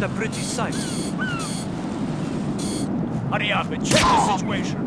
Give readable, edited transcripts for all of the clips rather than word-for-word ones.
the British side. Hurry up and check the situation.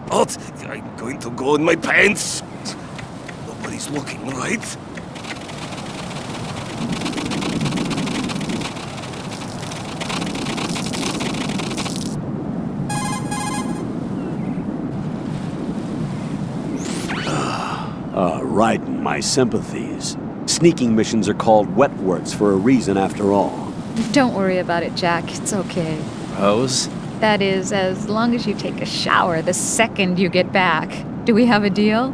What? I'm going to go in my pants. Nobody's looking, right? Raiden, my sympathies. Sneaking missions are called wet works for a reason after all. Don't worry about it, Jack. It's okay. Rose? That is, as long as you take a shower the second you get back. Do we have a deal?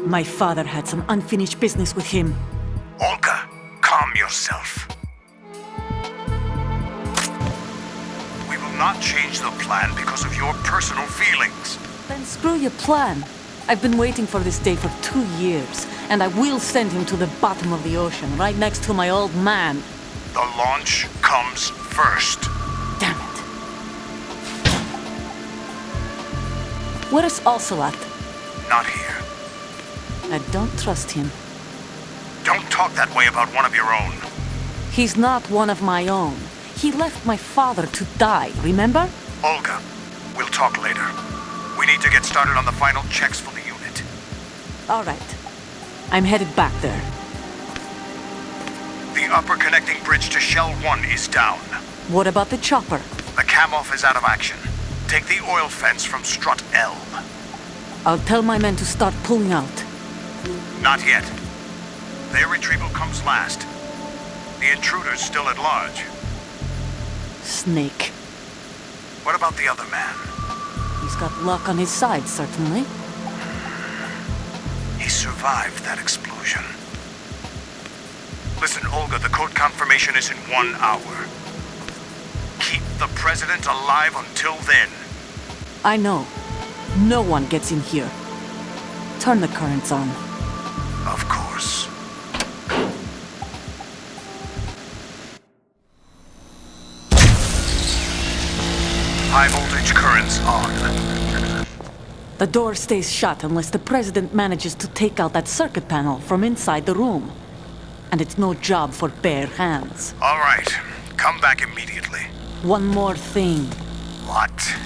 My father had some unfinished business with him. Olga, calm yourself. We will not change the plan because of your personal feelings. Then screw your plan. I've been waiting for this day for 2 years, and I will send him to the bottom of the ocean, right next to my old man. The launch comes first. Damn it. Where's Ocelot? Not here. I don't trust him. Don't talk that way about one of your own. He's not one of my own. He left my father to die, remember? Olga, we'll talk later. We need to get started on the final checks for the unit. All right. I'm headed back there. The upper connecting bridge to Shell 1 is down. What about the chopper? The cam-off is out of action. Take the oil fence from strut L. I'll tell my men to start pulling out. Not yet. Their retrieval comes last. The intruder's still at large. Snake. What about the other man? He's got luck on his side, certainly. He survived that explosion. Listen, Olga, the code confirmation is in 1 hour. Keep the President alive until then. I know. No one gets in here. Turn the currents on. Of course. High voltage currents on. The door stays shut unless the President manages to take out that circuit panel from inside the room. And it's no job for bare hands. All right. Come back immediately. One more thing. What?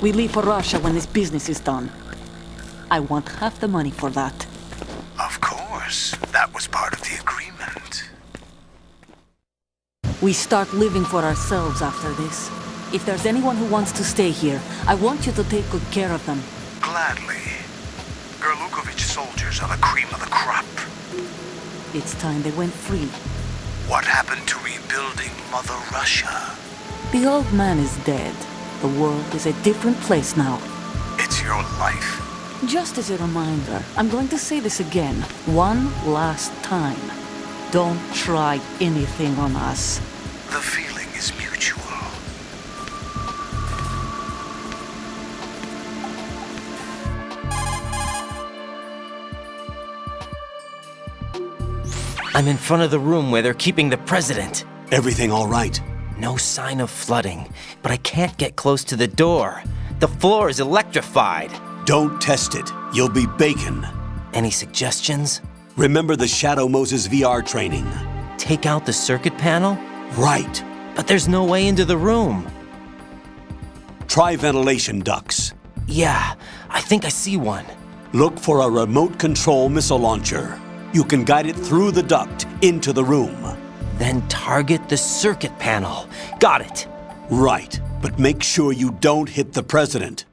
We leave for Russia when this business is done. I want half the money for that. Of course. That was part of the agreement. We start living for ourselves after this. If there's anyone who wants to stay here, I want you to take good care of them. Gladly. Gerlukovich soldiers are the cream of the crop. It's time they went free. What happened to rebuilding Mother Russia? The old man is dead. The world is a different place now. It's your life. Just as a reminder, I'm going to say this again, one last time. Don't try anything on us. The feeling is mutual. I'm in front of the room where they're keeping the president. Everything all right? No sign of flooding, but I can't get close to the door. The floor is electrified. Don't test it. You'll be bacon. Any suggestions? Remember the Shadow Moses VR training? Take out the circuit panel? Right. But there's no way into the room. Try ventilation ducts. Yeah, I think I see one. Look for a remote control missile launcher. You can guide it through the duct into the room. Then target the circuit panel. Got it. Right, but make sure you don't hit the president.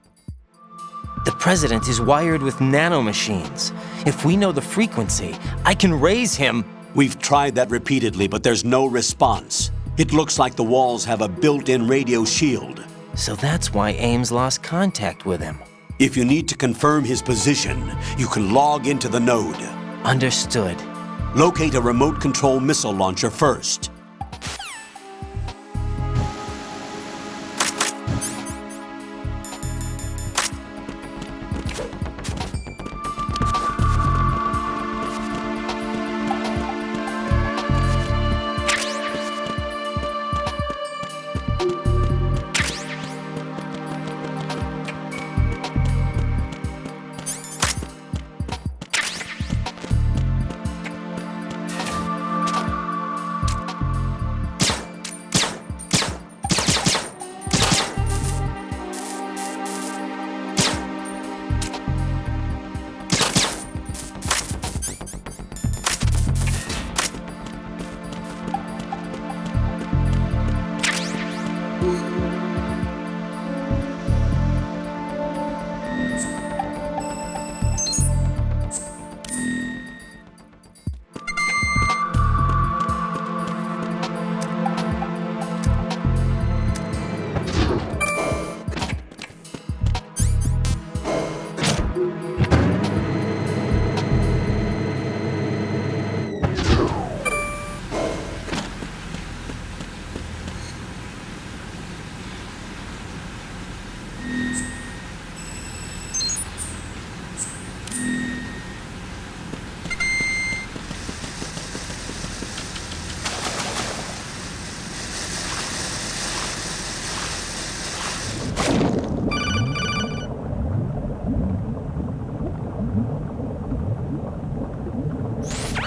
The president is wired with nanomachines. If we know the frequency, I can raise him. We've tried that repeatedly, but there's no response. It looks like the walls have a built-in radio shield. So that's why Ames lost contact with him. If you need to confirm his position, you can log into the node. Understood. Locate a remote control missile launcher first.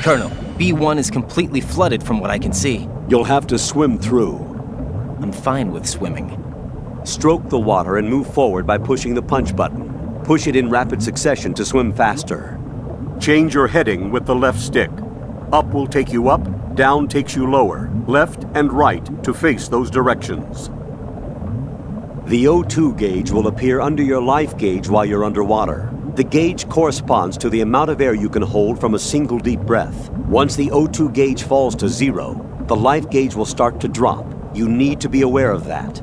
Colonel, B1 is completely flooded from what I can see. You'll have to swim through. I'm fine with swimming. Stroke the water and move forward by pushing the punch button. Push it in rapid succession to swim faster. Change your heading with the left stick. Up will take you up, down takes you lower, left and right to face those directions. The O2 gauge will appear under your life gauge while you're underwater. The gauge corresponds to the amount of air you can hold from a single deep breath. Once the O2 gauge falls to 0, the life gauge will start to drop. You need to be aware of that.